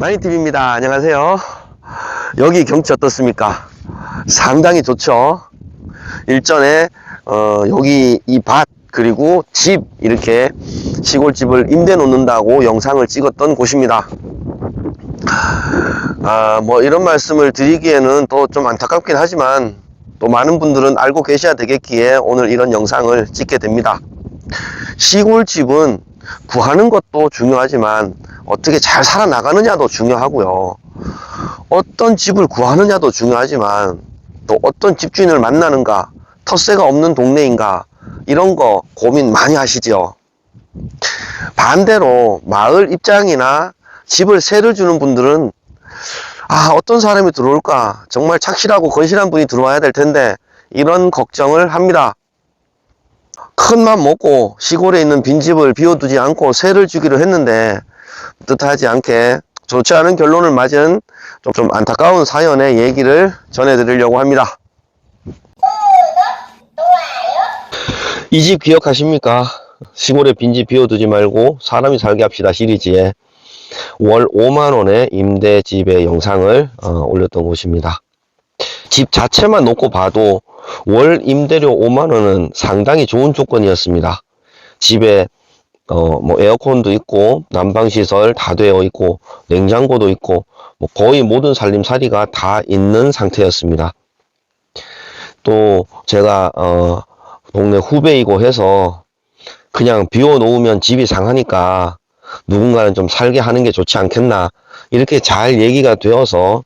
마니TV입니다. 안녕하세요. 여기 경치 어떻습니까? 상당히 좋죠. 일전에 여기 이 밭 그리고 집 이렇게 시골집을 임대 놓는다고 영상을 찍었던 곳입니다. 뭐 이런 말씀을 드리기에는 또 좀 안타깝긴 하지만 또 많은 분들은 알고 계셔야 되겠기에 오늘 이런 영상을 찍게 됩니다. 시골집은 구하는 것도 중요하지만 어떻게 잘 살아나가느냐도 중요하고요. 어떤 집을 구하느냐도 중요하지만 또 어떤 집주인을 만나는가, 텃세가 없는 동네인가, 이런 거 고민 많이 하시죠. 반대로 마을 입장이나 집을 세를 주는 분들은 어떤 사람이 들어올까, 정말 착실하고 건실한 분이 들어와야 될 텐데 이런 걱정을 합니다. 큰 맘 먹고 시골에 있는 빈집을 비워두지 않고 세를 주기로 했는데 뜻하지 않게 좋지 않은 결론을 맞은 좀 안타까운 사연의 얘기를 전해드리려고 합니다. 이 집 기억하십니까? 시골에 빈집 비워두지 말고 사람이 살게 합시다 시리즈에 월 5만원의 임대집의 영상을 올렸던 곳입니다. 집 자체만 놓고 봐도 월 임대료 5만원은 상당히 좋은 조건이었습니다. 집에 뭐 에어컨도 있고 난방시설 다 되어 있고 냉장고도 있고 뭐 거의 모든 살림살이가 다 있는 상태였습니다. 또 제가 동네 후배이고 해서 그냥 비워 놓으면 집이 상하니까 누군가는 좀 살게 하는 게 좋지 않겠나, 이렇게 잘 얘기가 되어서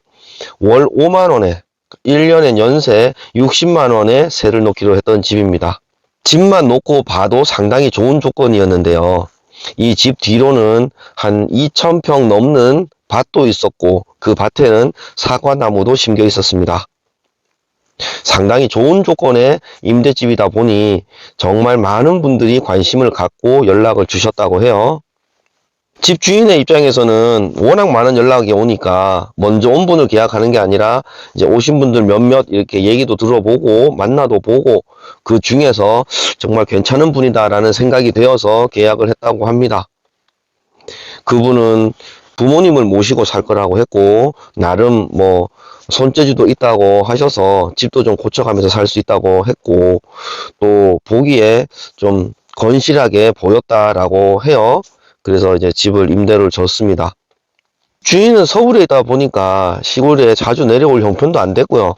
월 5만원에 1년에 연세 60만원에 세를 놓기로 했던 집입니다. 집만 놓고 봐도 상당히 좋은 조건이었는데요. 이 집 뒤로는 한 2000평 넘는 밭도 있었고 그 밭에는 사과나무도 심겨 있었습니다. 상당히 좋은 조건의 임대집이다 보니 정말 많은 분들이 관심을 갖고 연락을 주셨다고 해요. 집주인의 입장에서는 워낙 많은 연락이 오니까 먼저 온 분을 계약하는 게 아니라 이제 오신 분들 몇몇 이렇게 얘기도 들어보고 만나도 보고 그 중에서 정말 괜찮은 분이다라는 생각이 되어서 계약을 했다고 합니다. 그분은 부모님을 모시고 살 거라고 했고 나름 뭐 손재주도 있다고 하셔서 집도 좀 고쳐가면서 살 수 있다고 했고 또 보기에 좀 건실하게 보였다라고 해요. 그래서 이제 집을 임대를 줬습니다. 주인은 서울에 있다 보니까 시골에 자주 내려올 형편도 안 됐고요.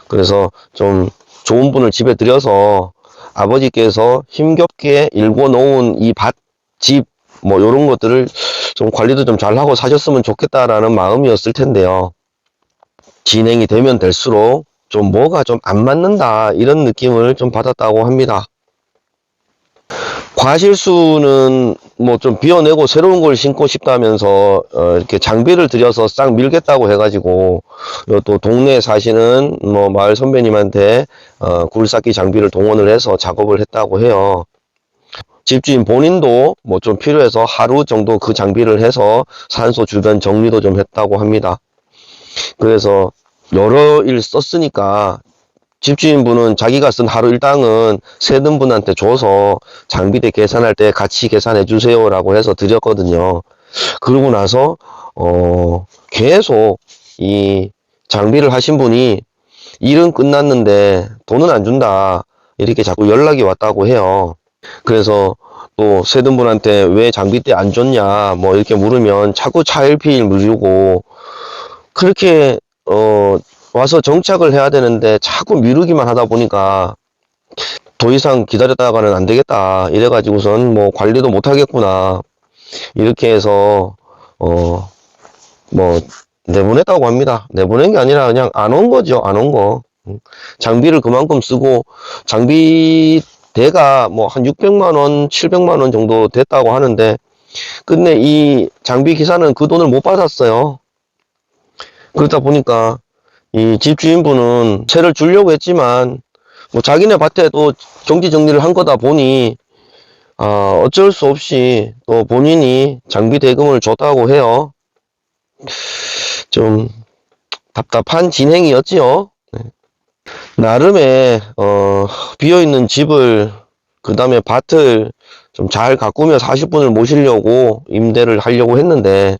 그래서 좀 좋은 분을 집에 들여서 아버지께서 힘겹게 일궈 놓은 이 밭, 집, 뭐 이런 것들을 좀 관리도 좀 잘하고 사셨으면 좋겠다라는 마음이었을 텐데요. 진행이 되면 될수록 좀 뭐가 좀 안 맞는다 이런 느낌을 좀 받았다고 합니다. 과실수는 뭐 좀 비워내고 새로운 걸 신고 싶다면서 이렇게 장비를 들여서 싹 밀겠다고 해가지고 또 동네에 사시는 뭐 마을 선배님한테 굴삭기 장비를 동원을 해서 작업을 했다고 해요. 집주인 본인도 뭐 좀 필요해서 하루 정도 그 장비를 해서 산소 주변 정리도 좀 했다고 합니다. 그래서 여러 일 썼으니까 집주인분은 자기가 쓴 하루 일당은 세든 분한테 줘서 장비대 계산할 때 같이 계산해 주세요 라고 해서 드렸거든요. 그러고 나서 계속 이 장비를 하신 분이 일은 끝났는데 돈은 안 준다 이렇게 자꾸 연락이 왔다고 해요. 그래서 또 세든 분한테 왜 장비대 안 줬냐 뭐 이렇게 물으면 자꾸 차일피일 물고 그렇게 와서 정착을 해야 되는데 자꾸 미루기만 하다 보니까 더 이상 기다렸다가는 안 되겠다 이래가지고선 뭐 관리도 못 하겠구나 이렇게 해서 뭐 내보냈다고 합니다. 내보낸 게 아니라 그냥 안 온 거죠. 안 온 거. 장비를 그만큼 쓰고 장비대가 뭐 한 600만원 700만원 정도 됐다고 하는데 끝내 이 장비 기사는 그 돈을 못 받았어요. 그러다 보니까 이 집주인분은 세를 주려고 했지만 뭐 자기네 밭에도 경지 정리를 한 거다 보니 어쩔 수 없이 또 본인이 장비 대금을 줬다고 해요. 좀 답답한 진행이었지요. 나름의 비어있는 집을 그 다음에 밭을 좀 잘 가꾸며 40분을 모시려고 임대를 하려고 했는데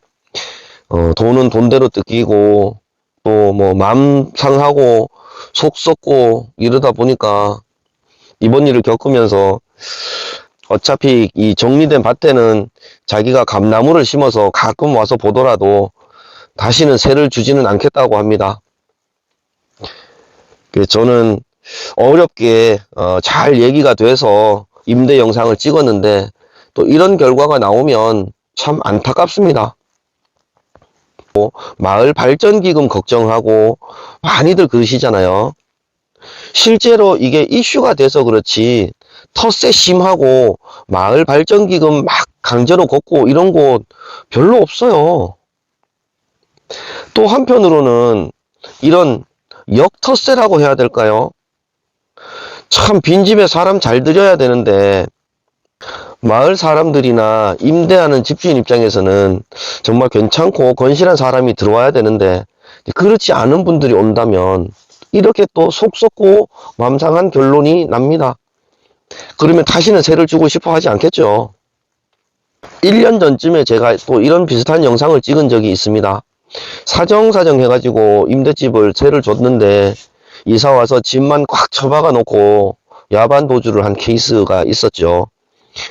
돈은 돈대로 뜯기고 또 뭐 마음 상하고 속 썩고 이러다 보니까 이번 일을 겪으면서 어차피 이 정리된 밭에는 자기가 감나무를 심어서 가끔 와서 보더라도 다시는 새를 주지는 않겠다고 합니다. 그래서 저는 어렵게 잘 얘기가 돼서 임대 영상을 찍었는데 또 이런 결과가 나오면 참 안타깝습니다. 마을 발전기금 걱정하고 많이들 그러시잖아요. 실제로 이게 이슈가 돼서 그렇지 텃세 심하고 마을 발전기금 막 강제로 걷고 이런 곳 별로 없어요. 또 한편으로는 이런 역텃세라고 해야 될까요? 참 빈집에 사람 잘 들여야 되는데 마을 사람들이나 임대하는 집주인 입장에서는 정말 괜찮고 건실한 사람이 들어와야 되는데 그렇지 않은 분들이 온다면 이렇게 또 속 썩고 맘 상한 결론이 납니다. 그러면 다시는 세를 주고 싶어 하지 않겠죠. 1년 전쯤에 제가 또 이런 비슷한 영상을 찍은 적이 있습니다. 사정사정 해가지고 임대집을 세를 줬는데 이사와서 집만 꽉 처박아 놓고 야반 도주를 한 케이스가 있었죠.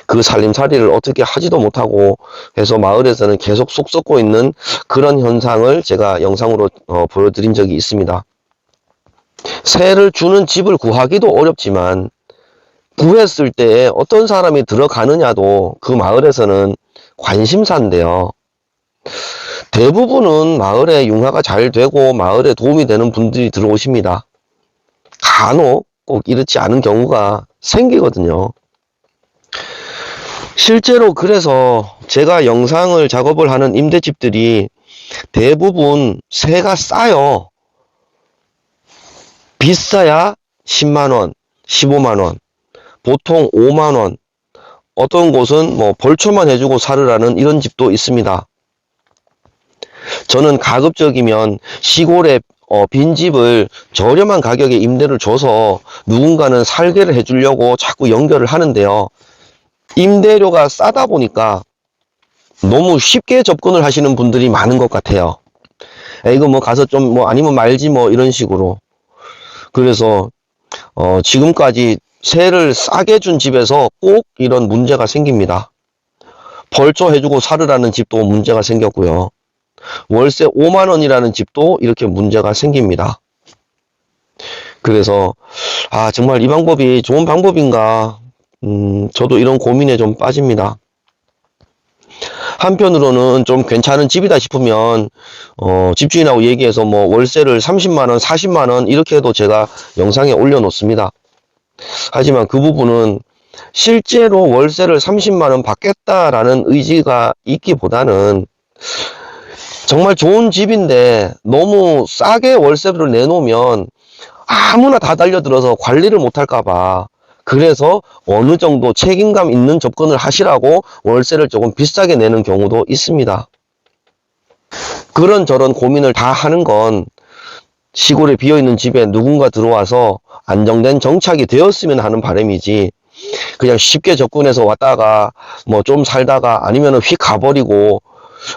그 살림살이를 어떻게 하지도 못하고 해서 마을에서는 계속 속 썩고 있는 그런 현상을 제가 영상으로 보여드린 적이 있습니다. 세를 주는 집을 구하기도 어렵지만 구했을 때 어떤 사람이 들어가느냐도 그 마을에서는 관심사인데요. 대부분은 마을에 융화가 잘 되고 마을에 도움이 되는 분들이 들어오십니다. 간혹 꼭 이렇지 않은 경우가 생기거든요. 실제로 그래서 제가 영상을 작업을 하는 임대집들이 대부분 세가 싸요. 비싸야 10만원, 15만원, 보통 5만원, 어떤 곳은 뭐 벌초만 해주고 살으라는 이런 집도 있습니다. 저는 가급적이면 시골에 빈집을 저렴한 가격에 임대를 줘서 누군가는 살게를 해주려고 자꾸 연결을 하는데요. 임대료가 싸다 보니까 너무 쉽게 접근을 하시는 분들이 많은 것 같아요. 이거 뭐 가서 좀 뭐 아니면 말지 뭐 이런 식으로. 그래서 지금까지 세를 싸게 준 집에서 꼭 이런 문제가 생깁니다. 벌초 해주고 살으라는 집도 문제가 생겼고요. 월세 5만원이라는 집도 이렇게 문제가 생깁니다. 그래서 정말 이 방법이 좋은 방법인가, 저도 이런 고민에 좀 빠집니다. 한편으로는 좀 괜찮은 집이다 싶으면 집주인하고 얘기해서 뭐 월세를 30만원, 40만원 이렇게 해도 제가 영상에 올려놓습니다. 하지만 그 부분은 실제로 월세를 30만원 받겠다라는 의지가 있기보다는 정말 좋은 집인데 너무 싸게 월세를 내놓으면 아무나 다 달려들어서 관리를 못할까봐, 그래서 어느 정도 책임감 있는 접근을 하시라고 월세를 조금 비싸게 내는 경우도 있습니다. 그런저런 고민을 다 하는 건 시골에 비어있는 집에 누군가 들어와서 안정된 정착이 되었으면 하는 바람이지, 그냥 쉽게 접근해서 왔다가 뭐 좀 살다가 아니면 휙 가버리고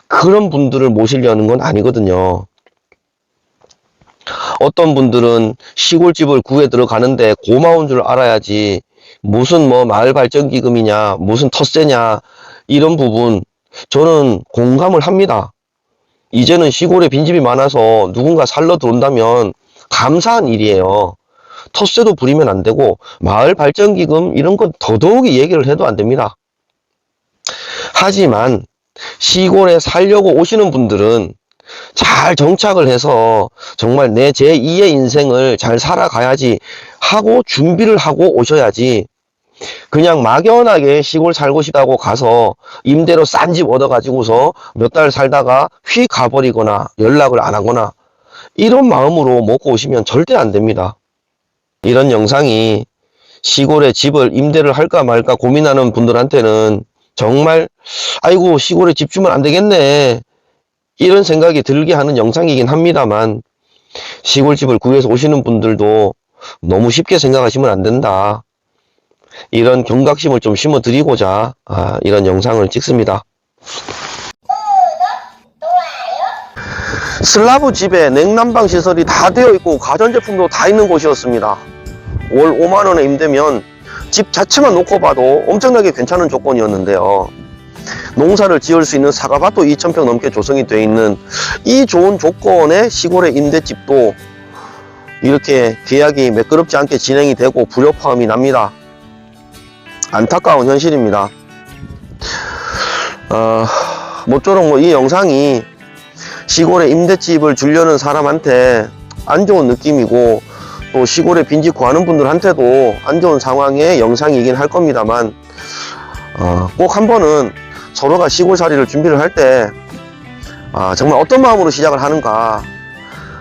그런 분들을 모시려는 건 아니거든요. 어떤 분들은 시골집을 구해 들어가는데 고마운 줄 알아야지 무슨 뭐 마을발전기금이냐 무슨 텃세냐 이런 부분 저는 공감을 합니다. 이제는 시골에 빈집이 많아서 누군가 살러 들어온다면 감사한 일이에요. 텃세도 부리면 안 되고 마을발전기금 이런 건 더더욱이 얘기를 해도 안 됩니다. 하지만 시골에 살려고 오시는 분들은 잘 정착을 해서 정말 내 제2의 인생을 잘 살아가야지 하고 준비를 하고 오셔야지, 그냥 막연하게 시골 살고 싶다고 가서 임대로 싼 집 얻어가지고서 몇 달 살다가 휙 가버리거나 연락을 안 하거나 이런 마음으로 먹고 오시면 절대 안 됩니다. 이런 영상이 시골에 집을 임대를 할까 말까 고민하는 분들한테는 정말 아이고 시골에 집 주면 안 되겠네 이런 생각이 들게 하는 영상이긴 합니다만, 시골집을 구해서 오시는 분들도 너무 쉽게 생각하시면 안 된다, 이런 경각심을 좀 심어 드리고자 이런 영상을 찍습니다. 슬라브 집에 냉난방 시설이 다 되어 있고 가전제품도 다 있는 곳이었습니다. 월 5만원에 임대면 집 자체만 놓고 봐도 엄청나게 괜찮은 조건이었는데요. 농사를 지을 수 있는 사과밭도 2,000평 넘게 조성이 되어 있는 이 좋은 조건의 시골의 임대집도 이렇게 계약이 매끄럽지 않게 진행이 되고 불협화음이 납니다. 안타까운 현실입니다. 모쪼록 이 영상이 시골에 임대집을 주려는 사람한테 안 좋은 느낌이고 또 시골에 빈집 구하는 분들한테도 안 좋은 상황의 영상이긴 할 겁니다만 꼭 한 번은 서로가 시골살이를 준비를 할 때 정말 어떤 마음으로 시작을 하는가,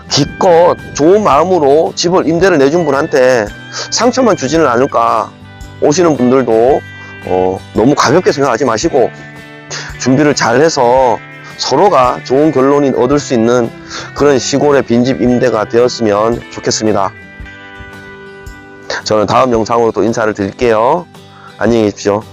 기껏 좋은 마음으로 집을 임대를 내준 분한테 상처만 주지는 않을까, 오시는 분들도 너무 가볍게 생각하지 마시고 준비를 잘 해서 서로가 좋은 결론이 얻을 수 있는 그런 시골의 빈집 임대가 되었으면 좋겠습니다. 저는 다음 영상으로 또 인사를 드릴게요. 안녕히 계십시오.